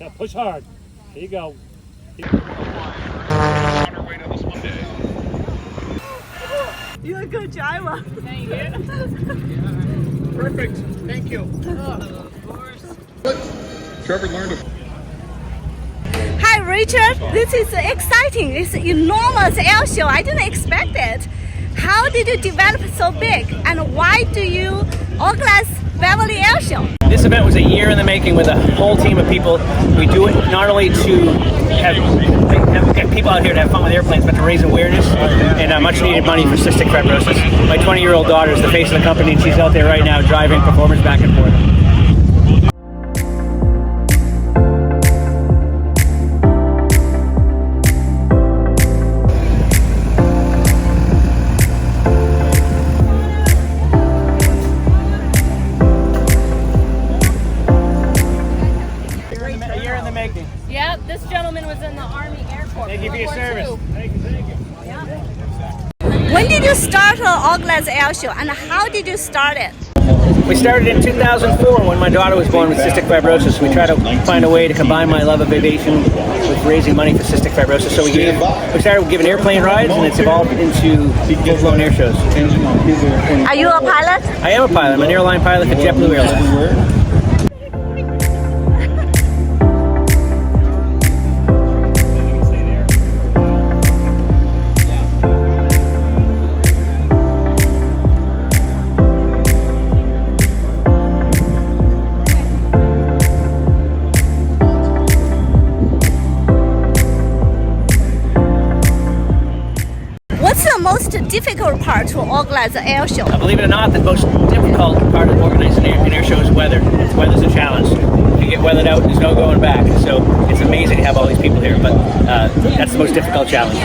Now push hard. There you go. You're a good driver. Thank you. Perfect. Thank you. Of course. Trevor learned to. Hi, Richard. This is exciting. It's an enormous air show. I didn't expect it. How did you develop so big? And why do you organize Beverly Airshow? This event was a year in the making with a whole team of people. We do it not only to get people out here to have fun with airplanes, but to raise awareness and much needed money for cystic fibrosis. My 20-year-old daughter is the face of the company, and she's out there right now driving performers back and forth. Yep, this gentleman was in the Army Air Corps. Thank you for your service. Thank you. When did you start to organize air show, and how did you start it? We started in 2004 when my daughter was born with cystic fibrosis. We tried to find a way to combine my love of aviation with raising money for cystic fibrosis. So we started giving airplane rides, and it's evolved into full-blown air shows. Are you a pilot? I am a pilot. I'm an airline pilot for JetBlue Airlines. What's the most difficult part to organize an air show? Believe it or not, the most difficult part of organizing an air show is weather. Weather's a challenge. If you get weathered out, there's no going back. So it's amazing to have all these people here, but that's the most difficult challenge.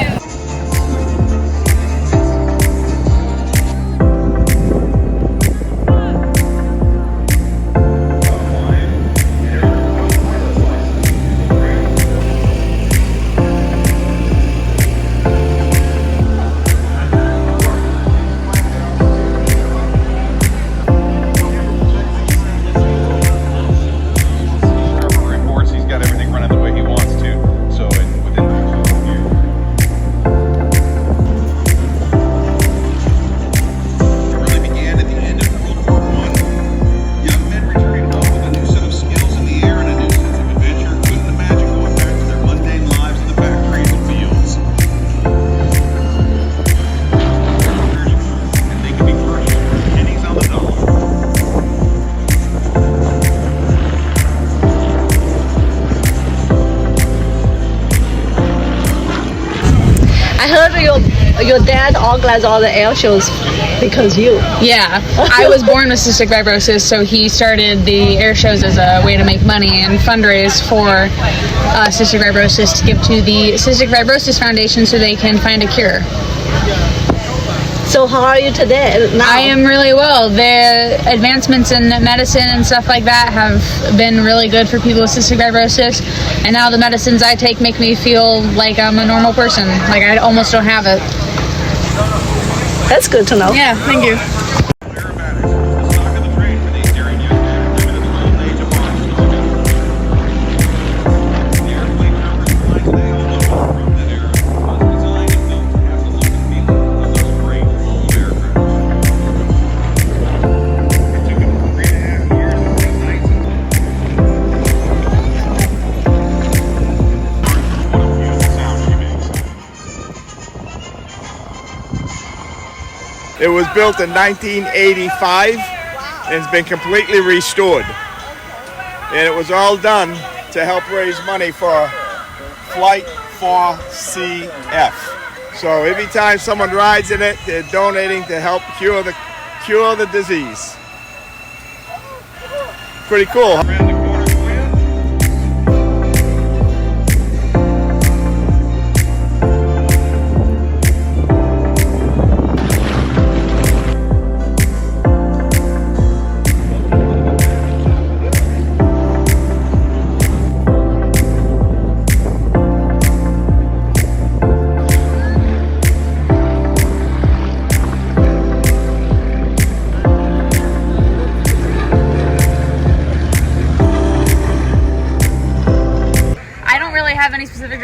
I heard your dad organized all the air shows because you. Yeah, I was born with cystic fibrosis, so he started the air shows as a way to make money and fundraise for cystic fibrosis to give to the Cystic Fibrosis Foundation so they can find a cure. So how are you today? Now? I am really well. The advancements in medicine and stuff like that have been really good for people with cystic fibrosis, and now the medicines I take make me feel like I'm a normal person, like I almost don't have it. That's good to know. Yeah, thank you. It was built in 1985 and it's been completely restored. And it was all done to help raise money for Flight 4CF. So every time someone rides in it, they're donating to help cure the disease. Pretty cool.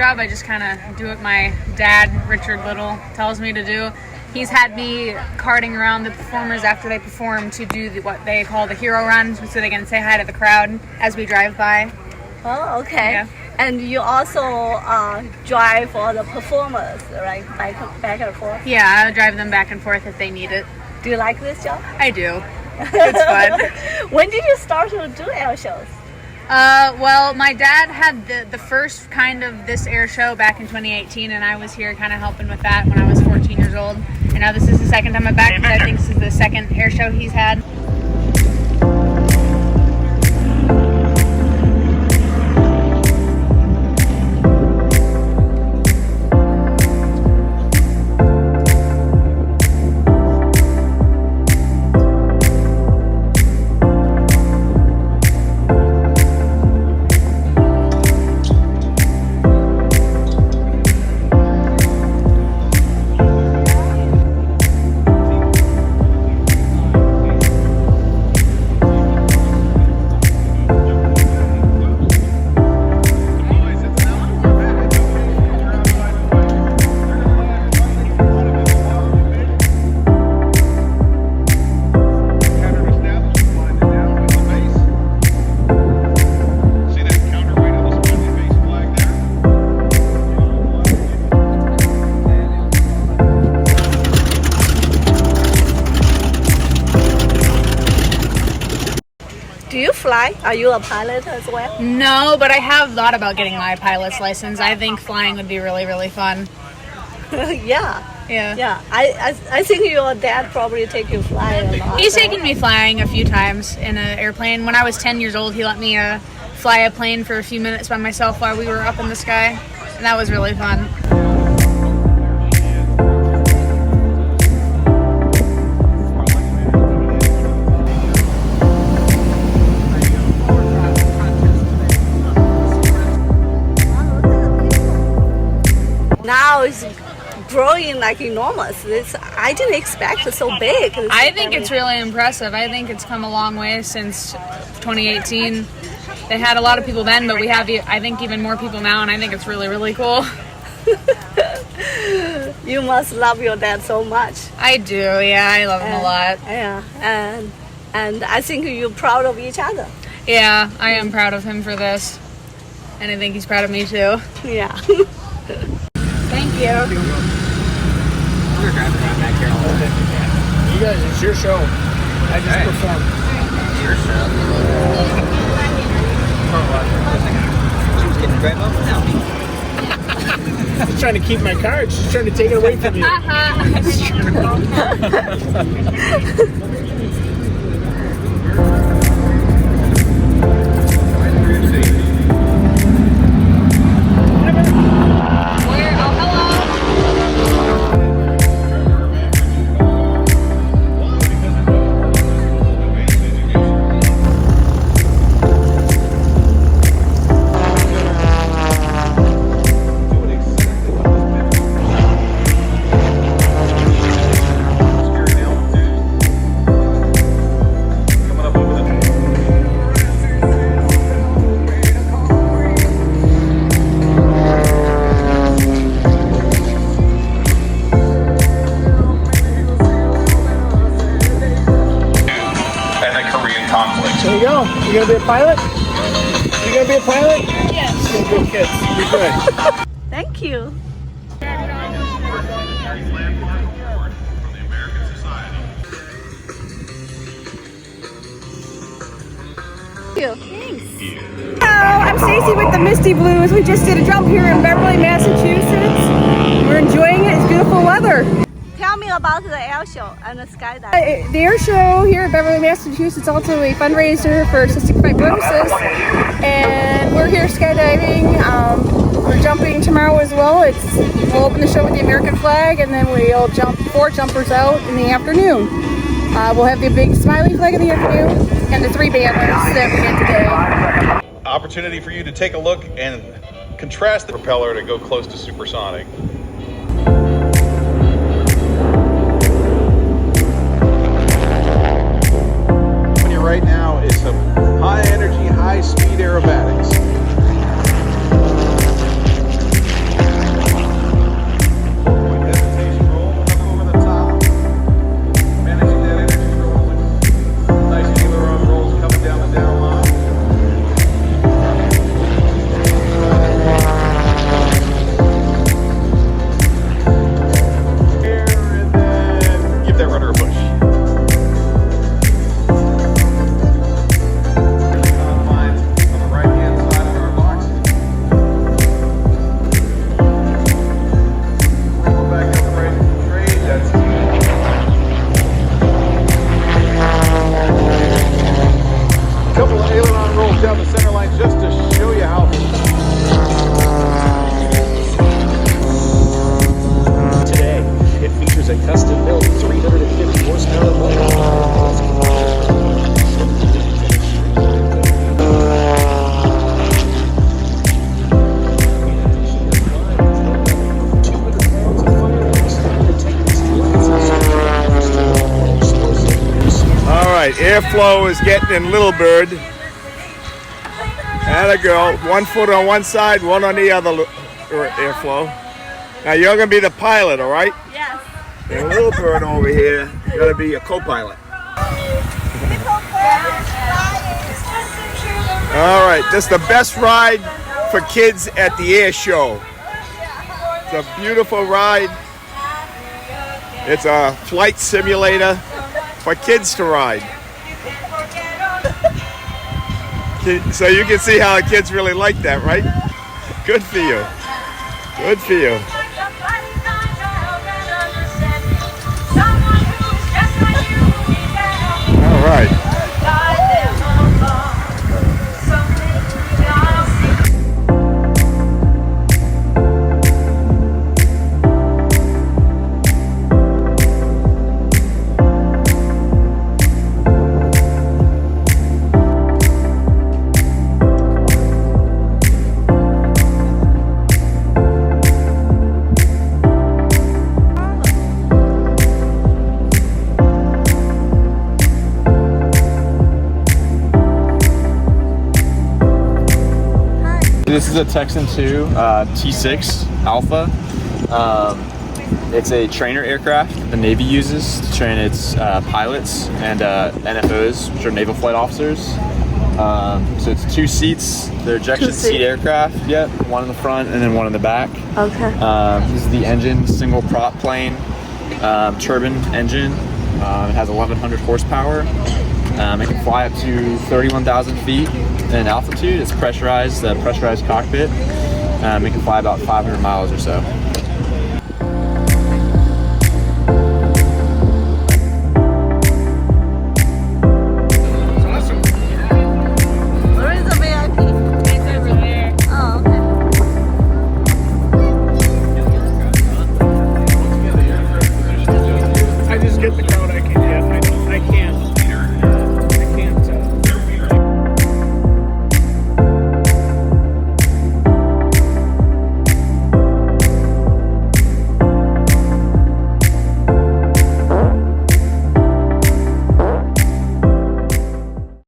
job. I just kind of do what my dad, Richard Little, tells me to do. He's had me carting around the performers after they perform to do what they call the hero run, so they can say hi to the crowd as we drive by. Oh, okay. Yeah. And you also drive for the performers, right? Back and forth. Yeah, I drive them back and forth if they need it. Do you like this job? I do. It's fun. When did you start to do air shows? Well, my dad had the first kind of this air show back in 2018, and I was here kind of helping with that when I was 14 years old. And now this is the second time I'm back, because I think this is the second air show he's had. Do you fly? Are you a pilot as well? No, but I have thought about getting my pilot's license. I think flying would be really, really fun. Yeah. Yeah. Yeah. I think your dad probably take you flying a lot. He's taken me flying a few times in an airplane. When I was 10 years old, he let me fly a plane for a few minutes by myself while we were up in the sky, and that was really fun. Now it's growing like enormous. I didn't expect it so big. I think it's really impressive. I think it's come a long way since 2018. They had a lot of people then, but we have, I think, even more people now, and I think it's really, really cool. You must love your dad so much. I do, yeah, I love him a lot. Yeah, and I think you're proud of each other. Yeah, I am proud of him for this, and I think he's proud of me too. Yeah. Thank you. We're driving around back here. You guys, it's your show. I just performed. Your show. She was getting to drive off now. I was trying to keep my card. She's trying to take it away from you. There you go. You gonna be a pilot? You gonna be a pilot? Yes. Good kids. Be good. Thank you. Thanks. Hello, I'm Stacy with the Misty Blues. We just did a jump here in Beverly, Massachusetts. We're enjoying it. It's beautiful weather. Tell me about the air show and the skydiving. The air show here at Beverly, Massachusetts is also a fundraiser for cystic fibrosis. And we're here skydiving. We're jumping tomorrow as well. We'll open the show with the American flag, and then we'll jump 4 jumpers out in the afternoon. We'll have the big smiley flag in the afternoon and the 3 banners that we did today. Opportunity for you to take a look and contrast the propeller to go close to supersonic. Right now is some high energy, high speed aerobatics. down the center line just to show you how. Today, it features a custom-built 350 horsepower motor. All right, airflow is getting in Little Bird. And a girl, 1 foot on one side, one on the other airflow. Now you're gonna be the pilot, all right? Yes. And Little Bird over here, you're gonna be a co-pilot. All right, this is the best ride for kids at the air show. It's a beautiful ride. It's a flight simulator for kids to ride. So you can see how the kids really like that, right? Good for you. Good for you. All right. This is a Texan 2 T6 Alpha. It's a trainer aircraft the Navy uses to train its pilots and NFOs, which are naval flight officers. So it's 2 seats. They're ejection seat aircraft. Yep, one in the front and then one in the back. Okay. This is the engine, single prop plane, turbine engine. It has 1,100 horsepower. It can fly up to 31,000 feet in altitude. It's pressurized, pressurized cockpit. It can fly about 500 miles or so.